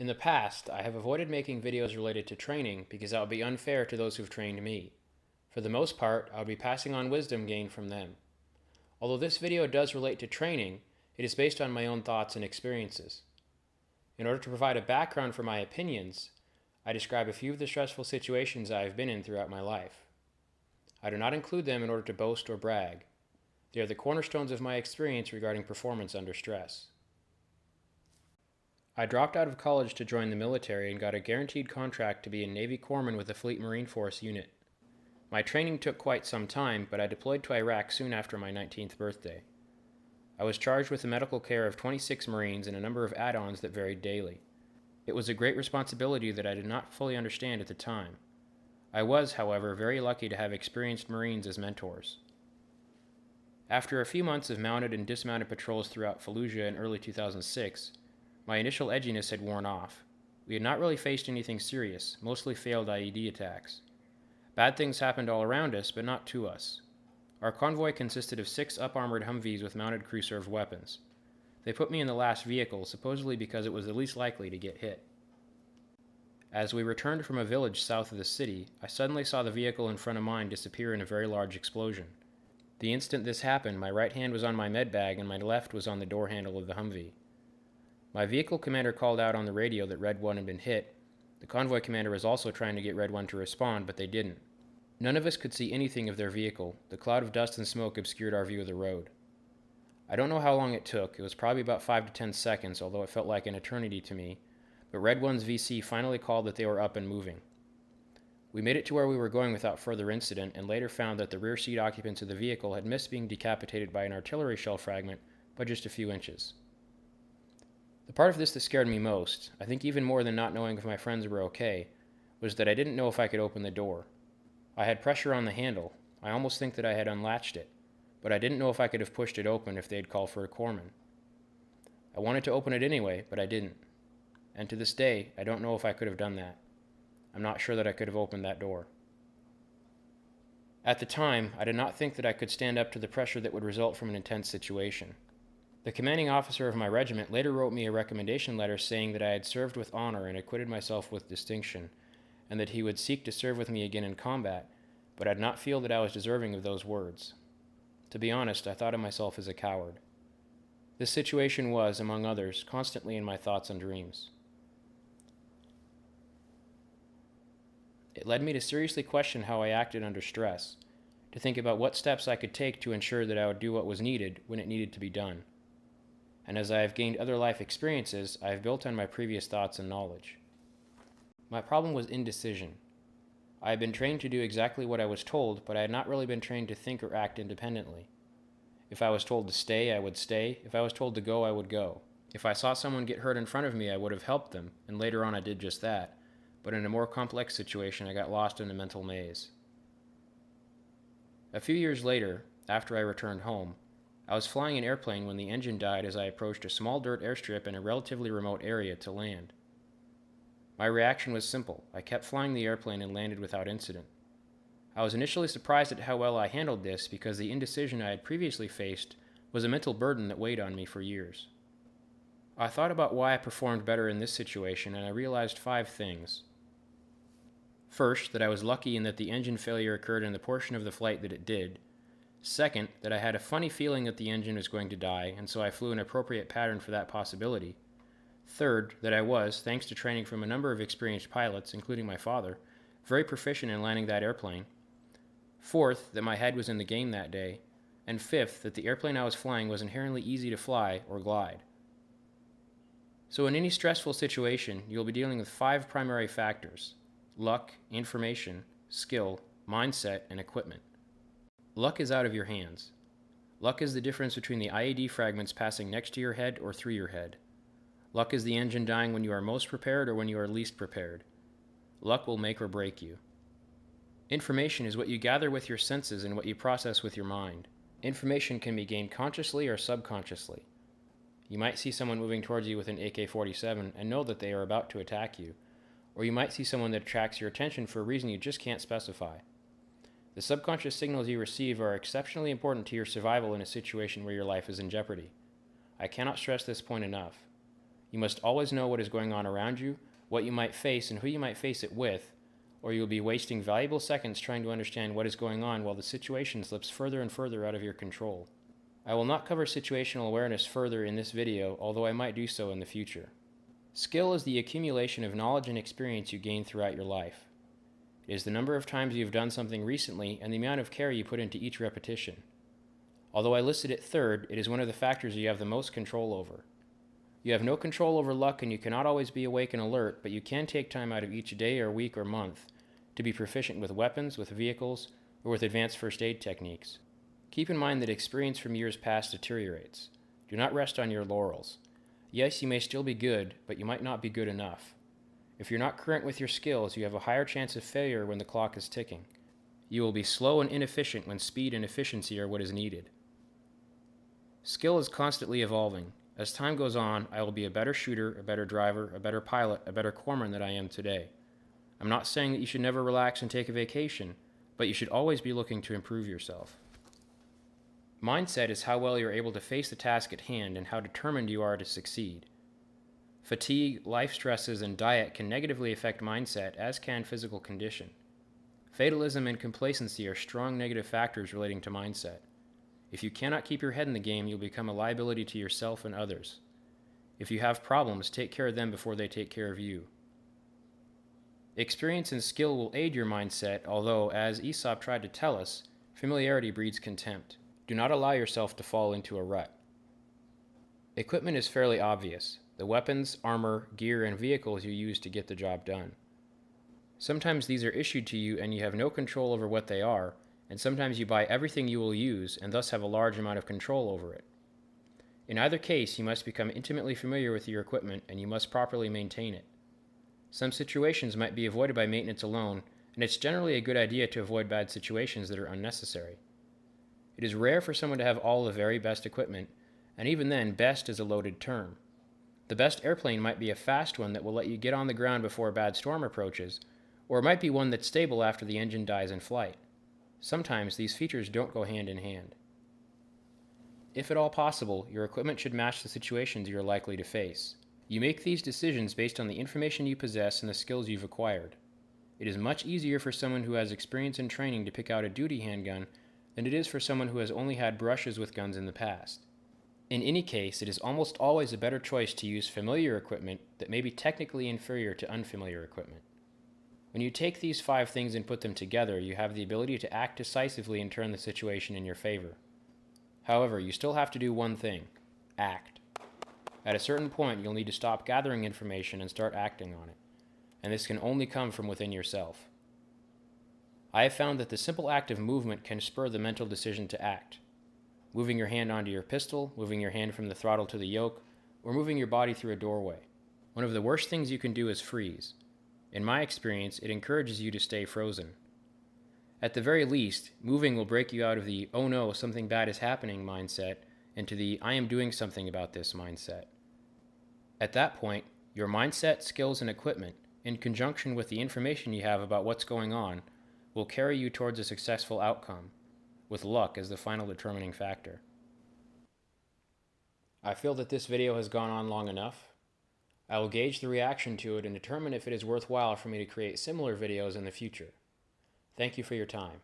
In the past, I have avoided making videos related to training because that would be unfair to those who've trained me. For the most part, I would be passing on wisdom gained from them. Although this video does relate to training, it is based on my own thoughts and experiences. In order to provide a background for my opinions, I describe a few of the stressful situations I have been in throughout my life. I do not include them in order to boast or brag. They are the cornerstones of my experience regarding performance under stress. I dropped out of college to join the military and got a guaranteed contract to be a Navy corpsman with a Fleet Marine Force unit. My training took quite some time, but I deployed to Iraq soon after my 19th birthday. I was charged with the medical care of 26 Marines and a number of add-ons that varied daily. It was a great responsibility that I did not fully understand at the time. I was, however, very lucky to have experienced Marines as mentors. After a few months of mounted and dismounted patrols throughout Fallujah in early 2006, my initial edginess had worn off. We had not really faced anything serious, mostly failed IED attacks. Bad things happened all around us, but not to us. Our convoy consisted of 6 up-armored Humvees with mounted crew-served weapons. They put me in the last vehicle, supposedly because it was the least likely to get hit. As we returned from a village south of the city, I suddenly saw the vehicle in front of mine disappear in a very large explosion. The instant this happened, my right hand was on my med bag and my left was on the door handle of the Humvee. My vehicle commander called out on the radio that Red 1 had been hit. The convoy commander was also trying to get Red 1 to respond, but they didn't. None of us could see anything of their vehicle. The cloud of dust and smoke obscured our view of the road. I don't know how long it took. It was probably about 5 to 10 seconds, although it felt like an eternity to me. But Red 1's VC finally called that they were up and moving. We made it to where we were going without further incident, and later found that the rear seat occupants of the vehicle had missed being decapitated by an artillery shell fragment by just a few inches. The part of this that scared me most, I think even more than not knowing if my friends were okay, was that I didn't know if I could open the door. I had pressure on the handle. I almost think that I had unlatched it, but I didn't know if I could have pushed it open if they'd called for a corpsman. I wanted to open it anyway, but I didn't. And to this day, I don't know if I could have done that. I'm not sure that I could have opened that door. At the time, I did not think that I could stand up to the pressure that would result from an intense situation. The commanding officer of my regiment later wrote me a recommendation letter saying that I had served with honor and acquitted myself with distinction, and that he would seek to serve with me again in combat, but I did not feel that I was deserving of those words. To be honest, I thought of myself as a coward. This situation was, among others, constantly in my thoughts and dreams. It led me to seriously question how I acted under stress, to think about what steps I could take to ensure that I would do what was needed when it needed to be done. And as I have gained other life experiences, I have built on my previous thoughts and knowledge. My problem was indecision. I had been trained to do exactly what I was told, but I had not really been trained to think or act independently. If I was told to stay, I would stay. If I was told to go, I would go. If I saw someone get hurt in front of me, I would have helped them, and later on I did just that. But in a more complex situation, I got lost in a mental maze. A few years later, after I returned home, I was flying an airplane when the engine died as I approached a small dirt airstrip in a relatively remote area to land. My reaction was simple. I kept flying the airplane and landed without incident. I was initially surprised at how well I handled this because the indecision I had previously faced was a mental burden that weighed on me for years. I thought about why I performed better in this situation, and I realized 5 things. First, that I was lucky in that the engine failure occurred in the portion of the flight that it did. Second, that I had a funny feeling that the engine was going to die, and so I flew an appropriate pattern for that possibility. Third, that I was, thanks to training from a number of experienced pilots, including my father, very proficient in landing that airplane. Fourth, that my head was in the game that day. And fifth, that the airplane I was flying was inherently easy to fly or glide. So in any stressful situation, you'll be dealing with 5 primary factors: luck, information, skill, mindset, and equipment. Luck is out of your hands. Luck is the difference between the IED fragments passing next to your head or through your head. Luck is the engine dying when you are most prepared or when you are least prepared. Luck will make or break you. Information is what you gather with your senses and what you process with your mind. Information can be gained consciously or subconsciously. You might see someone moving towards you with an AK-47 and know that they are about to attack you, or you might see someone that attracts your attention for a reason you just can't specify. The subconscious signals you receive are exceptionally important to your survival in a situation where your life is in jeopardy. I cannot stress this point enough. You must always know what is going on around you, what you might face, and who you might face it with, or you will be wasting valuable seconds trying to understand what is going on while the situation slips further and further out of your control. I will not cover situational awareness further in this video, although I might do so in the future. Skill is the accumulation of knowledge and experience you gain throughout your life. It is the number of times you have done something recently and the amount of care you put into each repetition. Although I listed it third, it is one of the factors you have the most control over. You have no control over luck and you cannot always be awake and alert, but you can take time out of each day or week or month to be proficient with weapons, with vehicles, or with advanced first aid techniques. Keep in mind that experience from years past deteriorates. Do not rest on your laurels. Yes, you may still be good, but you might not be good enough. If you're not current with your skills, you have a higher chance of failure when the clock is ticking. You will be slow and inefficient when speed and efficiency are what is needed. Skill is constantly evolving. As time goes on, I will be a better shooter, a better driver, a better pilot, a better corpsman than I am today. I'm not saying that you should never relax and take a vacation, but you should always be looking to improve yourself. Mindset is how well you're able to face the task at hand and how determined you are to succeed. Fatigue, life stresses, and diet can negatively affect mindset, as can physical condition. Fatalism and complacency are strong negative factors relating to mindset. If you cannot keep your head in the game, you'll become a liability to yourself and others. If you have problems, take care of them before they take care of you. Experience and skill will aid your mindset, although, as Aesop tried to tell us, familiarity breeds contempt. Do not allow yourself to fall into a rut. Equipment is fairly obvious: the weapons, armor, gear, and vehicles you use to get the job done. Sometimes these are issued to you and you have no control over what they are, and sometimes you buy everything you will use and thus have a large amount of control over it. In either case, you must become intimately familiar with your equipment and you must properly maintain it. Some situations might be avoided by maintenance alone, and it's generally a good idea to avoid bad situations that are unnecessary. It is rare for someone to have all the very best equipment, and even then, best is a loaded term. The best airplane might be a fast one that will let you get on the ground before a bad storm approaches, or it might be one that's stable after the engine dies in flight. Sometimes these features don't go hand in hand. If at all possible, your equipment should match the situations you are likely to face. You make these decisions based on the information you possess and the skills you've acquired. It is much easier for someone who has experience and training to pick out a duty handgun than it is for someone who has only had brushes with guns in the past. In any case, it is almost always a better choice to use familiar equipment that may be technically inferior to unfamiliar equipment. When you take these 5 things and put them together, you have the ability to act decisively and turn the situation in your favor. However, you still have to do one thing: act. At a certain point, you'll need to stop gathering information and start acting on it, and this can only come from within yourself. I have found that the simple act of movement can spur the mental decision to act. Moving your hand onto your pistol, moving your hand from the throttle to the yoke, or moving your body through a doorway. One of the worst things you can do is freeze. In my experience, it encourages you to stay frozen. At the very least, moving will break you out of the "oh no, something bad is happening" mindset into the "I am doing something about this" mindset. At that point, your mindset, skills, and equipment, in conjunction with the information you have about what's going on, will carry you towards a successful outcome, with luck as the final determining factor. I feel that this video has gone on long enough. I will gauge the reaction to it and determine if it is worthwhile for me to create similar videos in the future. Thank you for your time.